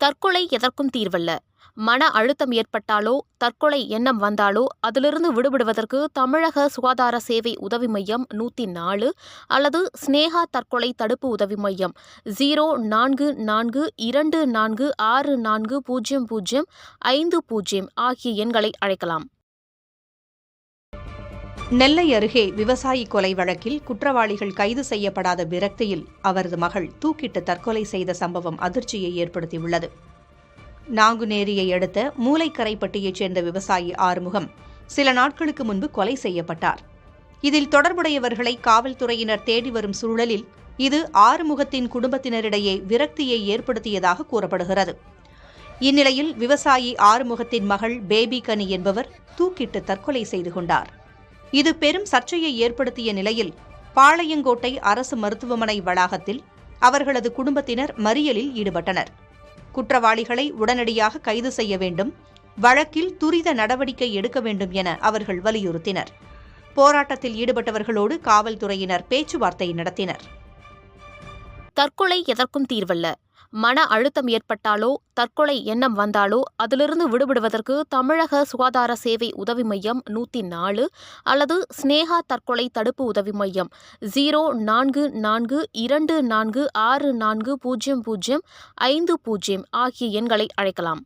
தற்கொலை எதற்கும் தீர்வல்ல. மன அழுத்தம் ஏற்பட்டாலோ தற்கொலை எண்ணம் வந்தாலோ அதிலிருந்து விடுபடுவதற்கு தமிழக சுகாதார சேவை உதவி மையம் 104 அல்லது ஸ்னேகா தற்கொலை தடுப்பு உதவி மையம் 0442640050 ஆகிய எண்களை அழைக்கலாம். நெல்லை அருகே விவசாயி கொலை வழக்கில் குற்றவாளிகள் கைது செய்யப்படாத விரக்தியில் அவரது மகள் தூக்கிட்டு தற்கொலை செய்த சம்பவம் அதிர்ச்சியை ஏற்படுத்தியுள்ளது. நாங்குநேரியை அடுத்த மூலைக்கரைப்பட்டியைச் சேர்ந்த விவசாயி ஆறுமுகம் சில நாட்களுக்கு முன்பு கொலை செய்யப்பட்டார். இதில் தொடர்புடையவர்களை காவல்துறையினர் தேடி வரும் சூழலில் இது ஆறுமுகத்தின் குடும்பத்தினரிடையே விரக்தியை ஏற்படுத்தியதாக கூறப்படுகிறது. இந்நிலையில் விவசாயி ஆறுமுகத்தின் மகள் பேபி கனி என்பவர் தூக்கிட்டு தற்கொலை செய்து கொண்டார். இது பெரும் சர்ச்சையை ஏற்படுத்திய நிலையில் பாளையங்கோட்டை அரசு மருத்துவமனை வளாகத்தில் அவர்களது குடும்பத்தினர் மறியலில் ஈடுபட்டனர். குற்றவாளிகளை உடனடியாக கைது செய்ய வேண்டும், வழக்கில் துரித நடவடிக்கை எடுக்க வேண்டும் என அவர்கள் வலியுறுத்தினர். போராட்டத்தில் ஈடுபட்டவர்களோடு காவல்துறையினர் பேச்சுவார்த்தை நடத்தினர். தற்கொலை எதற்கும் தீர்வல்ல. மன அழுத்தம் ஏற்பட்டாலோ தற்கொலை எண்ணம் வந்தாலோ அதிலிருந்து விடுபடுவதற்கு தமிழக சுகாதார சேவை உதவி மையம் 104 அல்லது ஸ்னேகா தற்கொலை தடுப்பு உதவி மையம் 0442646050 ஆகிய எண்களை அழைக்கலாம்.